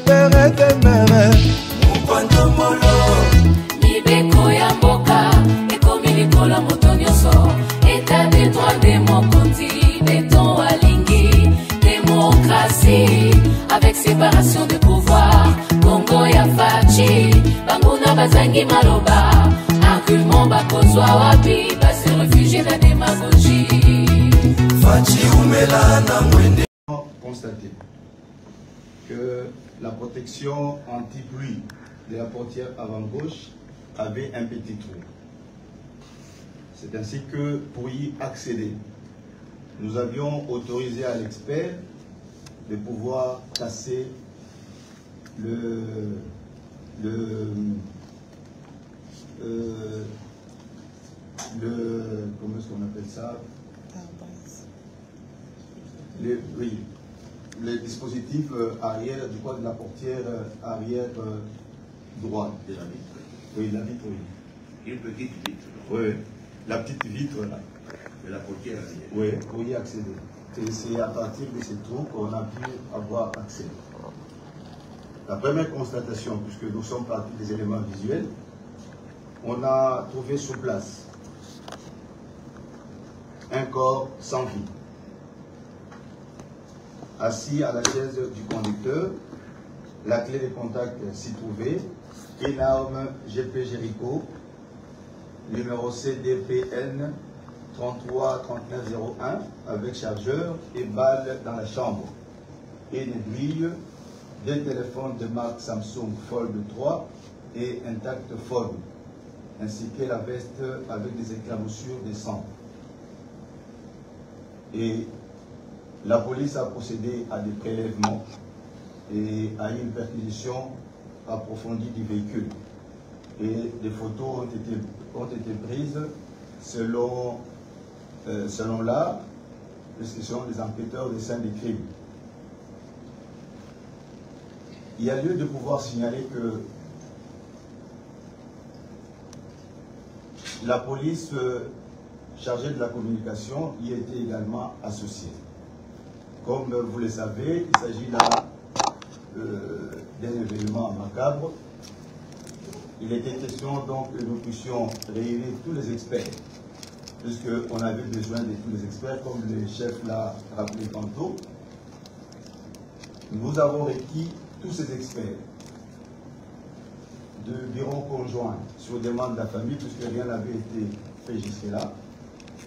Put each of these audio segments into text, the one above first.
père éternel. Mukwandomolo, Nibeko ya mboka, ekomi likola moto nyonso. État de droit démocratique, béton alingi, démocratie, avec séparation de pouvoir. Congo ya fachi, banguna bazangi maloba, argument bakozwa wapi, basi réfugié la démagogie. Fachi umela na mwende. Constater que la protection anti-bruit de la portière avant-gauche avait un petit trou. C'est ainsi que pour y accéder, nous avions autorisé à l'expert de pouvoir casser comment est-ce qu'on appelle ça? Les dispositifs arrière du coin de la portière arrière droite. De la vitre. Oui, la vitre, oui. Une petite vitre. Oui, la petite vitre là. De la portière arrière. Oui, pour y accéder. Et c'est à partir de ces trous qu'on a pu avoir accès. La première constatation, puisque nous sommes partis des éléments visuels, on a trouvé sur place un corps sans vie, assis à la chaise du conducteur, la clé de contact s'y trouvait, une arme GP Jericho, numéro CDPN 333901 avec chargeur et balle dans la chambre, et une aiguille, deux téléphones de marque Samsung Fold 3 et Intact Fold, ainsi que la veste avec des éclaboussures de sang. Et la police a procédé à des prélèvements et à une perquisition approfondie du véhicule. Et des photos ont été prises selon la description des enquêteurs des scènes de crime. Il y a lieu de pouvoir signaler que la police chargée de la communication y était également associée. Comme vous le savez, il s'agit là d'un événement macabre. Il était question donc que nous puissions réunir tous les experts, puisqu'on avait besoin de tous les experts, comme le chef l'a rappelé tantôt. Nous avons requis tous ces experts de bureau conjoint sur demande de la famille, puisque rien n'avait été fait jusque-là.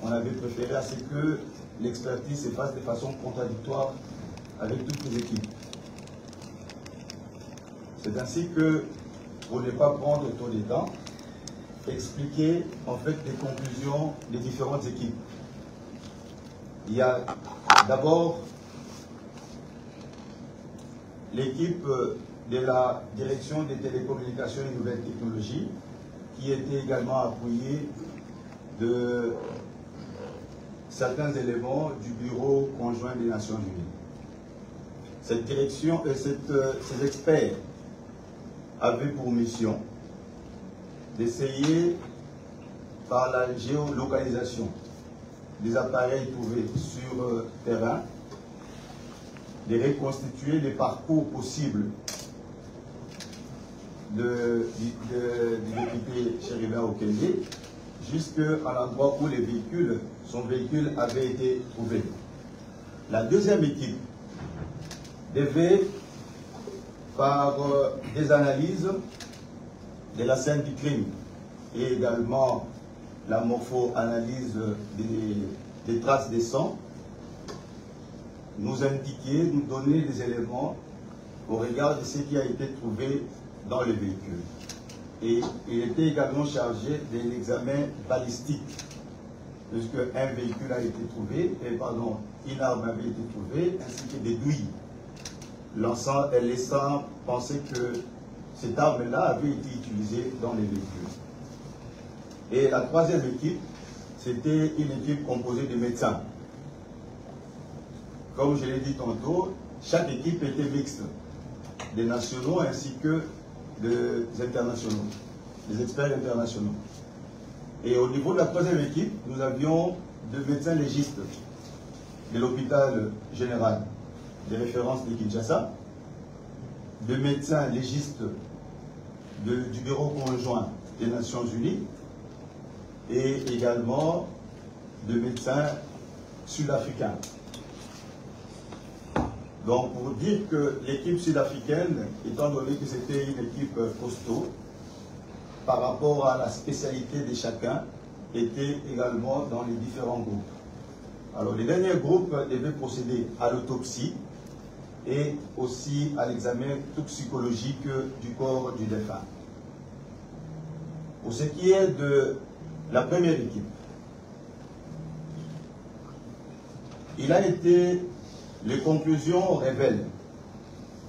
On avait préféré à ce que l'expertise se fasse de façon contradictoire avec toutes les équipes. C'est ainsi que, pour ne pas prendre trop de temps, expliquer en fait les conclusions des différentes équipes. Il y a d'abord l'équipe de la direction des télécommunications et nouvelles technologies, qui était également appuyée de certains éléments du bureau conjoint des Nations Unies. Cette direction et ces experts avaient pour mission d'essayer, par la géolocalisation des appareils trouvés sur terrain, de reconstituer les parcours possibles de député Chéribin Okenge jusqu'à l'endroit où son véhicule avait été trouvé. La deuxième équipe devait, par des analyses de la scène du crime et également la morpho-analyse des traces de sang, nous indiquer, nous donner des éléments au regard de ce qui a été trouvé dans le véhicule. Et il était également chargé de l'examen balistique, puisque un véhicule a été trouvé, une arme avait été trouvée, ainsi que des douilles, laissant penser que cette arme-là avait été utilisée dans les véhicules. Et la troisième équipe, c'était une équipe composée de médecins. Comme je l'ai dit tantôt, chaque équipe était mixte, des nationaux ainsi que des internationaux, des experts internationaux. Et au niveau de la troisième équipe, nous avions deux médecins légistes de l'hôpital général de référence de Kinshasa, de médecins légistes du Bureau conjoint des Nations Unies et également de médecins sud-africains. Donc pour dire que l'équipe sud-africaine, étant donné que c'était une équipe costaud, par rapport à la spécialité de chacun, était également dans les différents groupes. Alors les derniers groupes devaient procéder à l'autopsie et aussi à l'examen toxicologique du corps du défunt. Pour ce qui est de la première équipe, il a été, les conclusions révèlent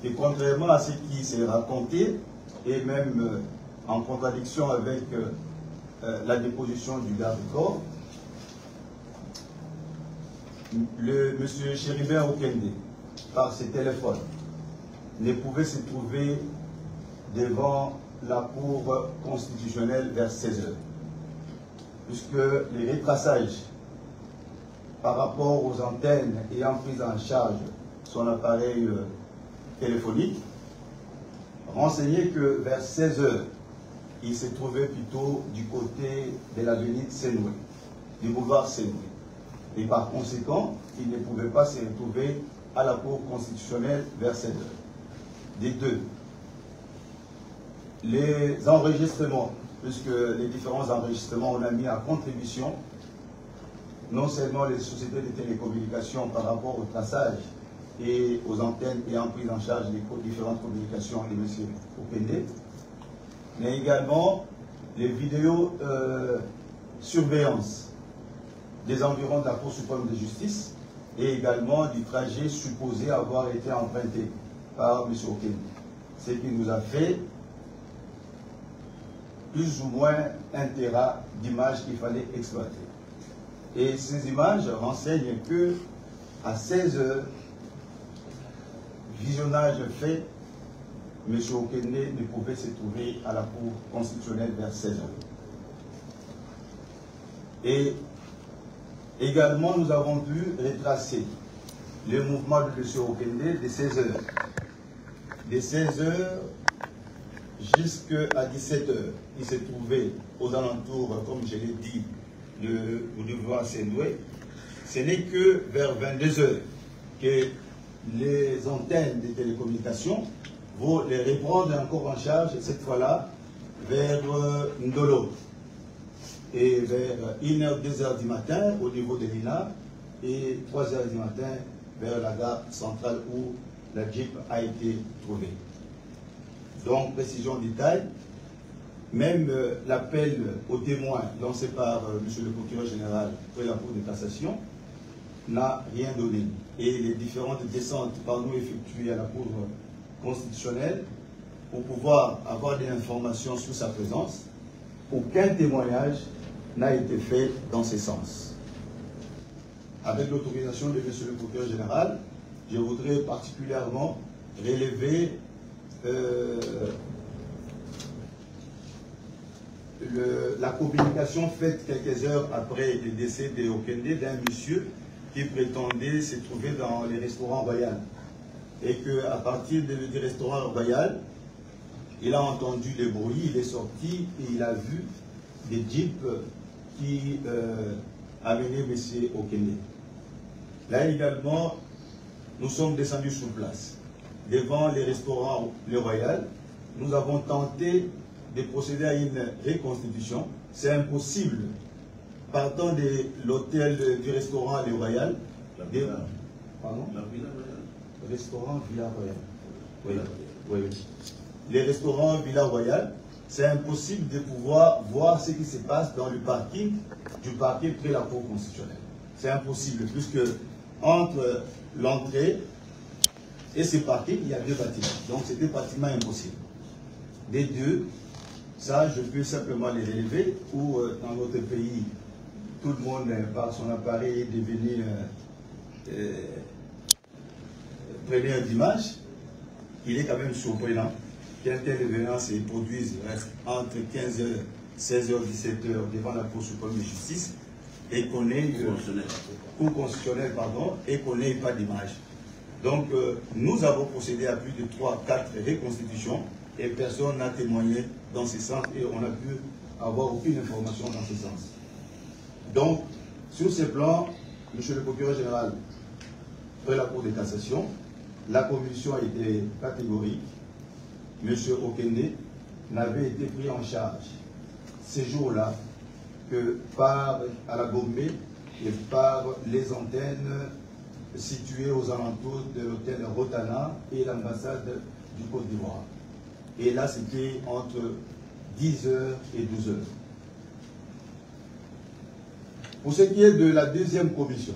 que contrairement à ce qui s'est raconté, et même en contradiction avec la déposition du garde du corps, M. Chéribert Okende, par ses téléphones, ne pouvait se trouver devant la Cour constitutionnelle vers 16 heures, puisque les retraçages par rapport aux antennes ayant pris en charge son appareil téléphonique renseignaient que vers 16 heures, il se trouvait plutôt du côté de l'avenue Senoué, du boulevard Senoué. Et par conséquent, il ne pouvait pas se retrouver à la Cour constitutionnelle vers 16 heures. Des deux, les enregistrements, puisque les différents enregistrements, on a mis à contribution non seulement les sociétés de télécommunications par rapport au traçage et aux antennes ayant pris en charge les différentes communications de M. Okende, mais également les vidéos surveillance des environs de la Cour suprême de justice et également du trajet supposé avoir été emprunté par M. Okende. Ce qui nous a fait plus ou moins un terrain d'images qu'il fallait exploiter. Et ces images renseignent que à 16 heures, visionnage fait, M. Okende ne pouvait se trouver à la Cour constitutionnelle vers 16 heures. Et également, nous avons pu retracer le mouvement de M. Okende de 16 heures. De 16 heures jusqu'à 17 heures, il s'est trouvé aux alentours, comme je l'ai dit, au devoir Senoué. Ce n'est que vers 22 heures que les antennes de télécommunications vont les reprendre encore en charge, cette fois-là, vers Ndolo. Et vers 1h, 2h du matin au niveau de l'INA et 3h du matin vers la gare centrale où la Jeep a été trouvée. Donc, précision détail, même l'appel aux témoins lancé par M. le procureur général près la Cour de cassation n'a rien donné. Et les différentes descentes par nous effectuées à la Cour constitutionnelle pour pouvoir avoir des informations sur sa présence, aucun témoignage n'a été fait dans ce sens. Avec l'autorisation de M. le procureur général, je voudrais particulièrement relever la communication faite quelques heures après le décès de Okende d'un monsieur qui prétendait se trouver dans les restaurants Royal. Et qu'à partir du restaurant Royal, il a entendu des bruits, il est sorti et il a vu des jeeps qui amenaient M. Okende. Là également, nous sommes descendus sur place. Devant les restaurants Le Royal, nous avons tenté de procéder à une reconstitution. C'est impossible. Partant de l'hôtel du restaurant Le Royal. Pardon? La Villa Royale. Restaurant Villa Royale. Oui, oui, oui. Les restaurants Villa Royale, c'est impossible de pouvoir voir ce qui se passe dans le parking du parquet près la Cour constitutionnelle. C'est impossible, puisque entre l'entrée et ce parking, il y a deux bâtiments. Donc c'était pratiquement impossible. Des deux, ça je peux simplement les relever, où dans notre pays, tout le monde, par son appareil, est devenu preneur d'image. Il est quand même surprenant qu'un tel événement se produise entre 15h, 16h, 17h devant la Cour suprême de justice et qu'on ait Cour constitutionnelle, pardon, et qu'on n'ait pas d'image. Donc, nous avons procédé à plus de 3-4 reconstitutions et personne n'a témoigné dans ce sens et on n'a pu avoir aucune information dans ce sens. Donc, sur ce plan, Monsieur le procureur général de la Cour de cassation, la commission a été catégorique. Monsieur Okende n'avait été pris en charge ces jours-là que par à la Gombe et par les antennes situées aux alentours de l'hôtel Rotana et l'ambassade du Côte d'Ivoire. Et là, c'était entre 10h et 12h. Pour ce qui est de la deuxième commission,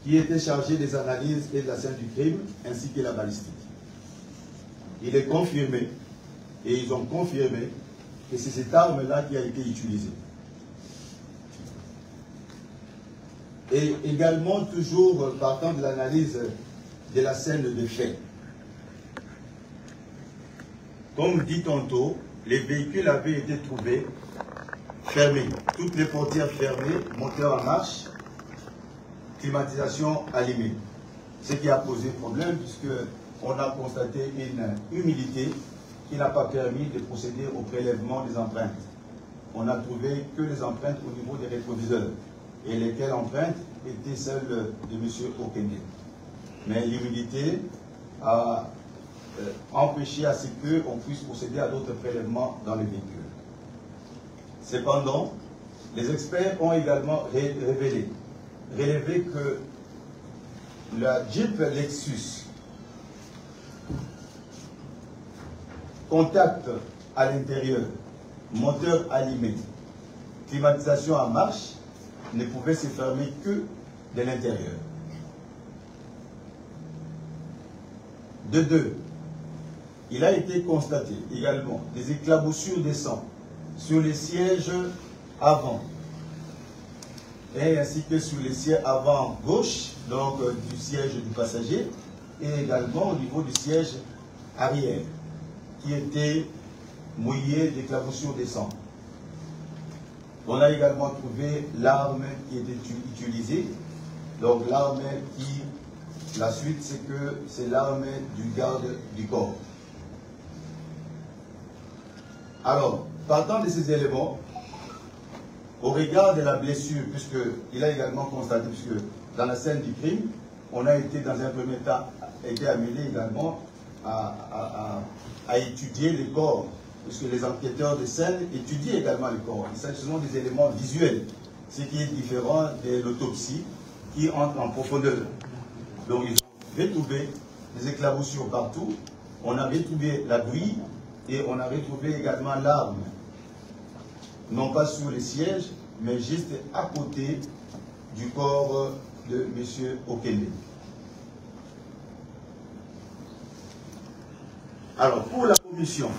qui était chargée des analyses et de la scène du crime, ainsi que la balistique, il est confirmé, et ils ont confirmé, que c'est cette arme-là qui a été utilisée. Et également, toujours partant de l'analyse de la scène de fait. Comme dit tantôt, les véhicules avaient été trouvés fermés. Toutes les portières fermées, moteur en marche, climatisation allumée. Ce qui a posé problème puisque on a constaté une humidité qui n'a pas permis de procéder au prélèvement des empreintes. On n'a trouvé que les empreintes au niveau des rétroviseurs. Et lesquelles empreintes étaient celles de M. Okende. Mais l'humidité a empêché à ce qu'on puisse procéder à d'autres prélèvements dans le véhicule. Cependant, les experts ont également relevé que la Jeep Lexus contact à l'intérieur, moteur allumé, climatisation en marche, ne pouvait se fermer que de l'intérieur. De deux, il a été constaté également des éclaboussures de sang sur les sièges avant et ainsi que sur les sièges avant gauche, donc du siège du passager, et également au niveau du siège arrière, qui était mouillé d'éclaboussures de sang. On a également trouvé l'arme qui était utilisée. Donc l'arme qui, la suite, c'est que c'est l'arme du garde du corps. Alors, partant de ces éléments, au regard de la blessure, puisqu'il a également constaté, puisque dans la scène du crime, on a été dans un premier temps, été amené également à étudier les corps, puisque les enquêteurs de scène étudient également les corps. Il s'agit seulement des éléments visuels, ce qui est différent de l'autopsie qui entre en profondeur. Donc ils ont retrouvé des éclaboussures partout, on a retrouvé la bouillie et on a retrouvé également l'arme, non pas sur les sièges, mais juste à côté du corps de M. Okende. Alors, pour la commission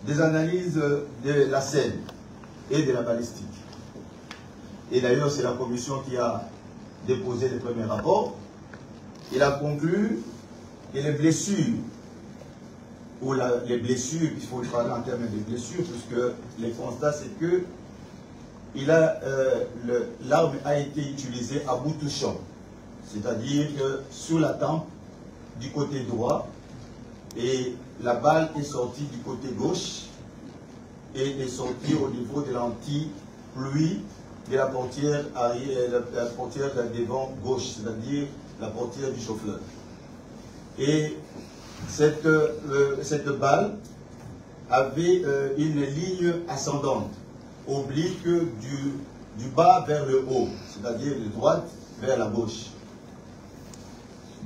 des analyses de la scène et de la balistique, et d'ailleurs c'est la commission qui a déposé les premiers rapports, il a conclu que les blessures, ou les blessures, il faut parler en termes de blessures, puisque les constats c'est que l'arme a été utilisée à bout touchant, c'est-à-dire que sur la tempe du côté droit, et la balle est sortie du côté gauche et est sortie au niveau de l'anti-pluie de la portière arrière, la portière devant gauche, c'est-à-dire la portière du chauffeur. Et cette balle avait une ligne ascendante, oblique du bas vers le haut, c'est-à-dire de droite vers la gauche.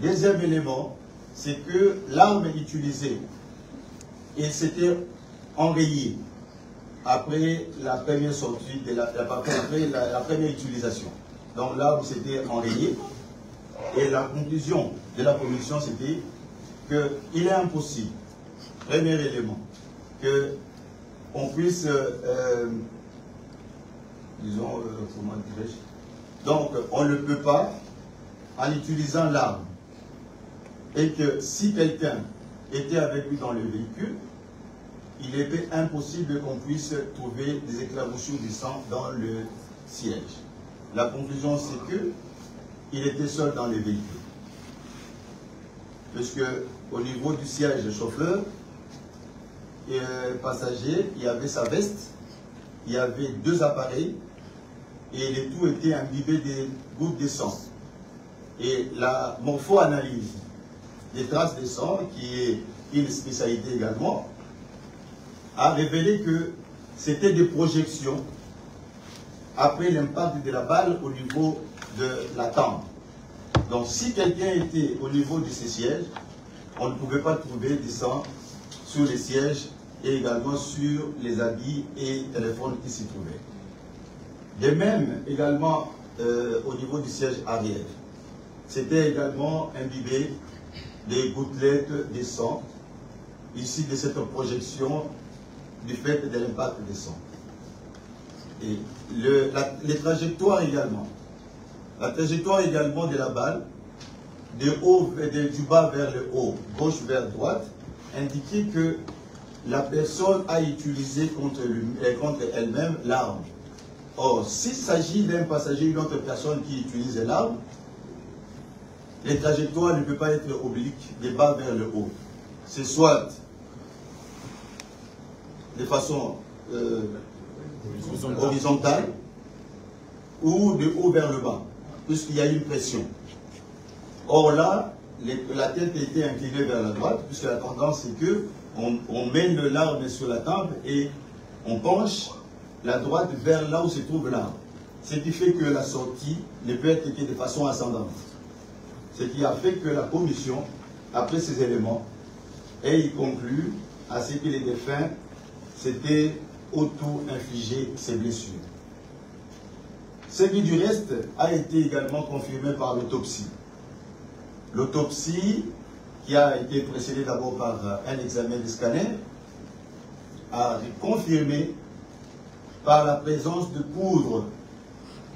Deuxième élément, c'est que l'arme utilisée, et c'était enrayé après la première sortie, après la première utilisation. Donc l'arme s'était enrayée, et la conclusion de la commission c'était qu'il est impossible, premier élément, qu'on puisse, disons, comment dirais-je, donc on ne peut pas, en utilisant l'arme, et que si quelqu'un était avec lui dans le véhicule, il était impossible qu'on puisse trouver des éclaboussures du sang dans le siège. La conclusion, c'est qu'il était seul dans le véhicule. puisque au niveau du siège chauffeur et passager, il y avait sa veste, il y avait 2 appareils, et le tout était imbibé des gouttes de sang. Et la morpho-analyse des traces de sang, qui est une spécialité également, a révélé que c'était des projections après l'impact de la balle au niveau de la tempe. Donc si quelqu'un était au niveau de ces sièges, on ne pouvait pas trouver du sang sur les sièges et également sur les habits et téléphones qui s'y trouvaient. De même, également, au niveau du siège arrière, c'était également imbibé des gouttelettes de sang, ici de cette projection du fait de l'impact des sang. Et les trajectoires également. La trajectoire également de la balle, du bas vers le haut, gauche vers droite, indiquait que la personne a utilisé contre elle-même l'arme. Or, s'il s'agit d'un passager, une autre personne qui utilise l'arme, les trajectoires ne peuvent pas être obliques, de bas vers le haut. C'est soit de façon horizontale ou de haut vers le bas, puisqu'il y a une pression. Or là, la tête était inclinée vers la droite, puisque la tendance c'est que on mène l'arme sur la tempe et on penche la droite vers là où se trouve l'arme. Ce qui fait que la sortie ne peut être que de façon ascendante. Ce qui a fait que la commission, après ces éléments, ait conclu à ce que les défunts s'étaient auto-infligé ces blessures. Ce qui du reste a été également confirmé par l'autopsie. L'autopsie, qui a été précédée d'abord par un examen de scanner, a confirmé par la présence de poudre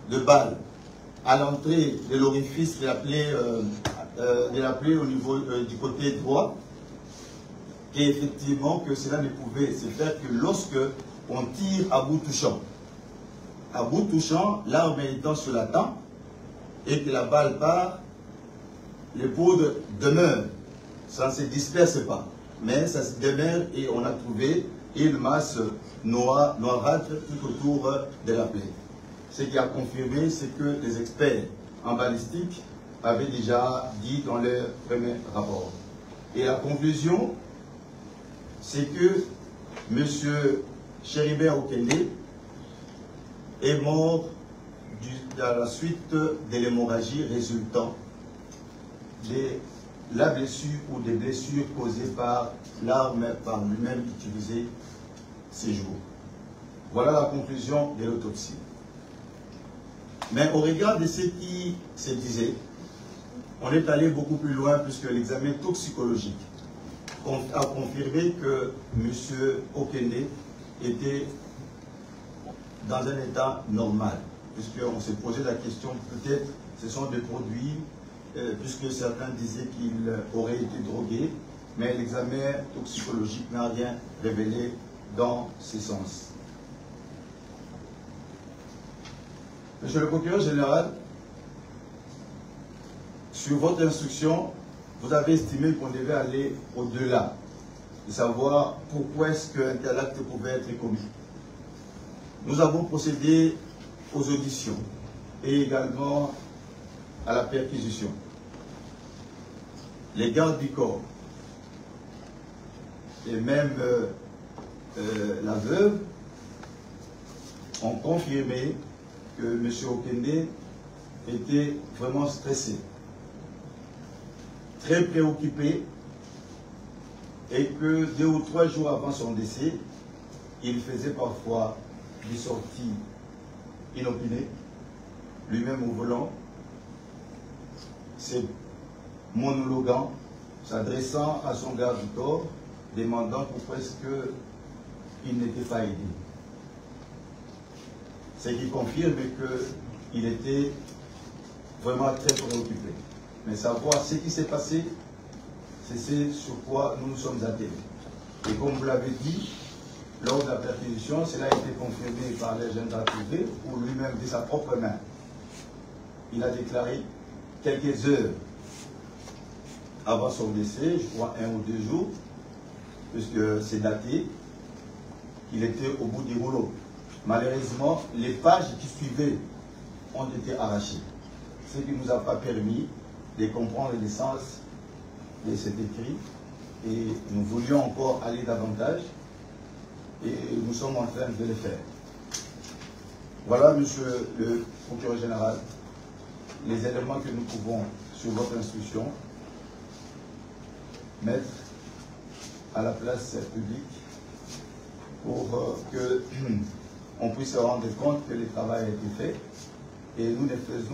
de balle à l'entrée de l'orifice de la plaie au niveau du côté droit, et effectivement que cela ne pouvait se faire que lorsque on tire à bout touchant. À bout touchant, l'arme étant sur la tempe et que la balle part, les poudres demeurent. Ça ne se disperse pas, mais ça se demeure et on a trouvé une masse noirâtre tout autour de la plaie. Ce qui a confirmé ce que les experts en balistique avaient déjà dit dans leur premier rapport. Et la conclusion, c'est que M. Cheribert Okende est mort à la suite de l'hémorragie résultant de la blessure ou des blessures causées par l'arme par lui-même utilisée ces jours. Voilà la conclusion de l'autopsie. Mais au regard de ce qui se disait, on est allé beaucoup plus loin puisque l'examen toxicologique a confirmé que M. Okende était dans un état normal, puisqu'on s'est posé la question, peut-être ce sont des produits, puisque certains disaient qu'il aurait été drogué, mais l'examen toxicologique n'a rien révélé dans ce sens. Monsieur le procureur général, sur votre instruction, vous avez estimé qu'on devait aller au-delà, de savoir pourquoi est-ce qu'un tel acte pouvait être commis. Nous avons procédé aux auditions et également à la perquisition. Les gardes du corps et même la veuve ont confirmé que M. Okende était vraiment stressé, très préoccupé, et que 2 ou 3 jours avant son décès, il faisait parfois des sorties inopinées, lui-même au volant, se monologuant, s'adressant à son garde du corps, demandant pourquoi est-ce qu'il n'était pas aidé. Ce qui confirme qu'il était vraiment très préoccupé. Mais savoir ce qui s'est passé, c'est ce sur quoi nous nous sommes attelés. Et comme vous l'avez dit, lors de la perquisition, cela a été confirmé par les gendarmes privés, ou lui-même de sa propre main. Il a déclaré quelques heures avant son décès, je crois 1 ou 2 jours, puisque c'est daté, qu'il était au bout du rouleau. Malheureusement, les pages qui suivaient ont été arrachées, ce qui ne nous a pas permis de comprendre le sens de cet écrit, et nous voulions encore aller davantage, et nous sommes en train de le faire. Voilà, monsieur le procureur général, les éléments que nous pouvons, sur votre instruction, mettre à la place publique pour qu'on puisse se rendre compte que le travail a été fait. Et nous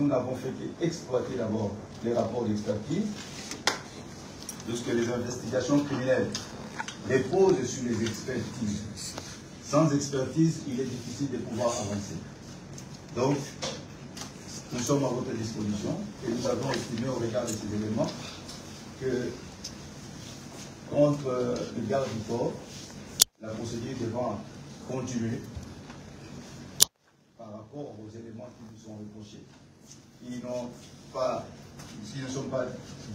n'avons fait qu'exploiter d'abord les rapports d'expertise, puisque les investigations criminelles reposent sur les expertises. Sans expertise, il est difficile de pouvoir avancer. Donc, nous sommes à votre disposition et nous avons estimé au regard de ces éléments que contre le garde du corps, la procédure devant continuer par rapport aux éléments qui nous sont reprochés, qui ne sont pas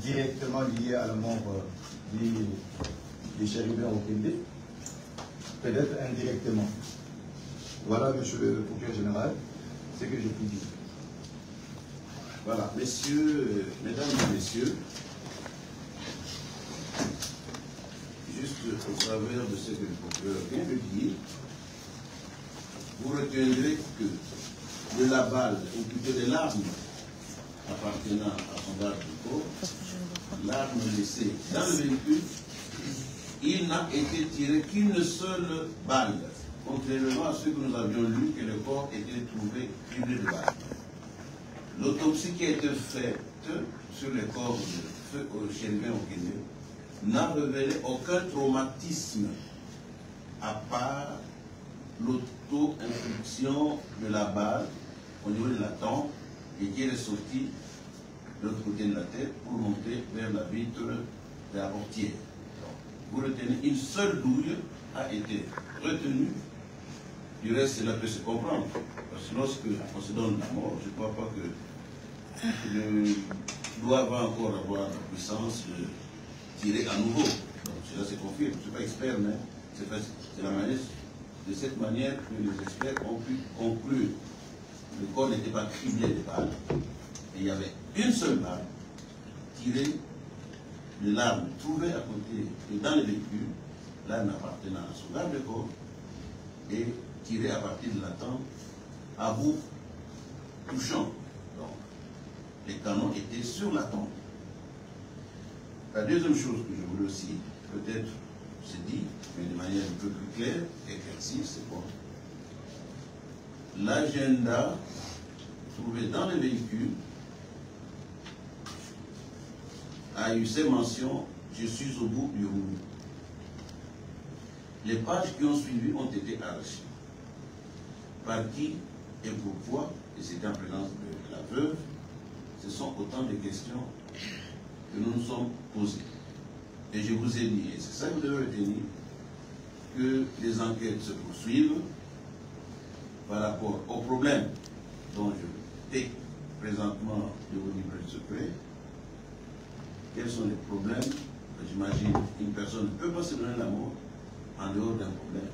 directement liés à la mort des chérubins au Kende, peut-être indirectement. Voilà, monsieur le procureur général, ce que je puis dire. Voilà, messieurs, mesdames et messieurs, juste au travers de ce que le procureur vient de dire, vous retiendrez que de la balle, ou plutôt de l'arme appartenant à son garde du corps, l'arme laissée dans le véhicule, il n'a été tiré qu'une seule balle, contrairement à ce que nous avions lu, que le corps était trouvé criblé de balles. L'autopsie qui a été faite sur le corps de feu au chérubin au Kenya n'a révélé aucun traumatisme à part l'auto-infliction de la balle au niveau de la tempe et qui est sortie de l'autre côté de la tête pour monter vers la vitre de la portière. Vous retenez, une seule douille a été retenue. Du reste, cela peut se comprendre. Parce que lorsque on se donne la mort, je ne crois pas que nous doivent encore avoir la puissance de tirer à nouveau. Donc cela se confirme. Je ne suis pas expert, mais c'est la manière, de cette manière que les experts ont pu conclure. Le corps n'était pas criblé de balles. Et il y avait une seule balle tirée de l'arme trouvée à côté et dans le véhicule, l'arme appartenant à son garde de corps, et tirée à partir de la tempe à bout touchant. Donc, les canons étaient sur la tempe. La deuxième chose que je voulais aussi, peut-être, se dire, mais de manière un peu plus claire et éclaircie, c'est quoi? L'agenda trouvé dans le véhicule a eu ces mentions « Je suis au bout du rouleau ». Les pages qui ont suivi ont été arrachées. Par qui et pourquoi, et c'était en présence de la veuve, ce sont autant de questions que nous nous sommes posées. Et je vous ai dit, et c'est ça que vous devez retenir, que les enquêtes se poursuivent par rapport aux problèmes dont je vais présentement de vous livrer le secret. Quels sont les problèmes? J'imagine qu'une personne ne peut pas se donner la mort en dehors d'un problème.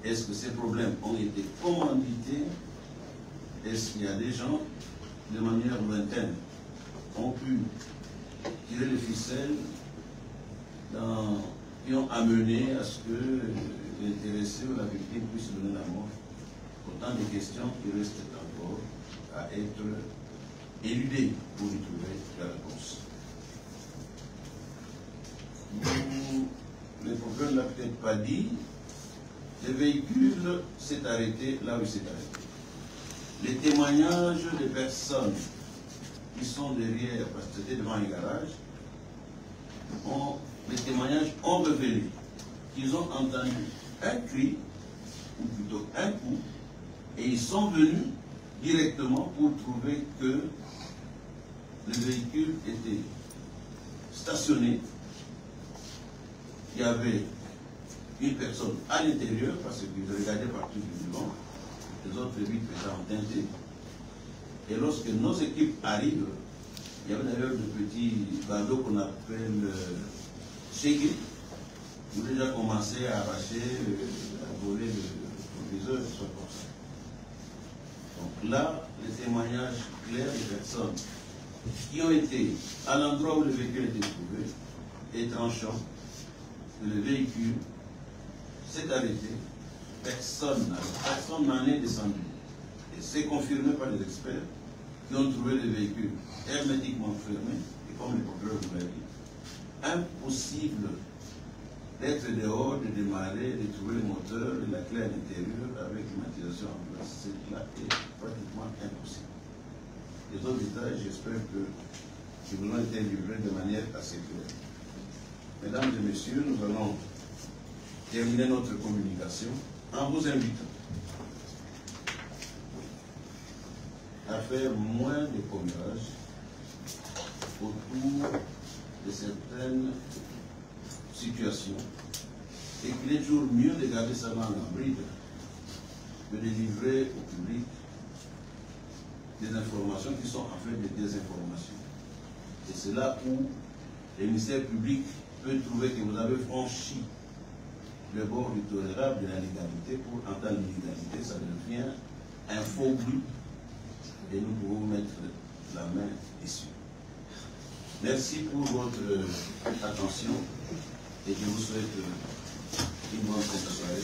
Est-ce que ces problèmes ont été commandités? Est-ce qu'il y a des gens, de manière lointaine, ont pu tirer les ficelles qui ont amené à ce que l'intéressé ou la victime puisse se donner la mort? Autant de questions qui restent encore à être éludées pour y trouver la réponse. Le procureur ne l'a peut-être pas dit, le véhicule s'est arrêté là où il s'est arrêté. Les témoignages des personnes qui sont derrière, parce que c'était devant un garage, les témoignages ont révélé qu'ils ont entendu un cri, ou plutôt un coup, et ils sont venus directement pour trouver que le véhicule était stationné. Il y avait une personne à l'intérieur, parce qu'ils regardaient partout du devant, les autres vitres étaient en teintée. Et lorsque nos équipes arrivent, il Il y avait d'ailleurs de petits badauds qu'on appelle chégués. Vous avez déjà commencé à arracher, à voler le proviseur, et soit comme ça. Donc là, les témoignages clairs des personnes qui ont été à l'endroit où le véhicule était trouvé est tranchant que le véhicule s'est arrêté, personne n'en est descendu. Et c'est confirmé par les experts qui ont trouvé le véhicule hermétiquement fermé, et comme le procureur vous l'a dit, impossible d'être dehors, de démarrer, de trouver le moteur et la clé à l'intérieur avec climatisation en place. Cela est pratiquement impossible. Les autres détails, j'espère qu'ils vous ont été livrés de manière assez claire. Mesdames et messieurs, nous allons terminer notre communication en vous invitant à faire moins de commérages autour de certaines situations et qu'il est toujours mieux de garder sa langue en bride que de livrer au public des informations qui sont en fait des désinformations. Et c'est là où le ministère public peut trouver que vous avez franchi le bord du tolérable de la légalité pour entendre l'illégalité, ça devient un faux but et nous pouvons mettre la main dessus. Merci pour votre attention et je vous souhaite une bonne soirée.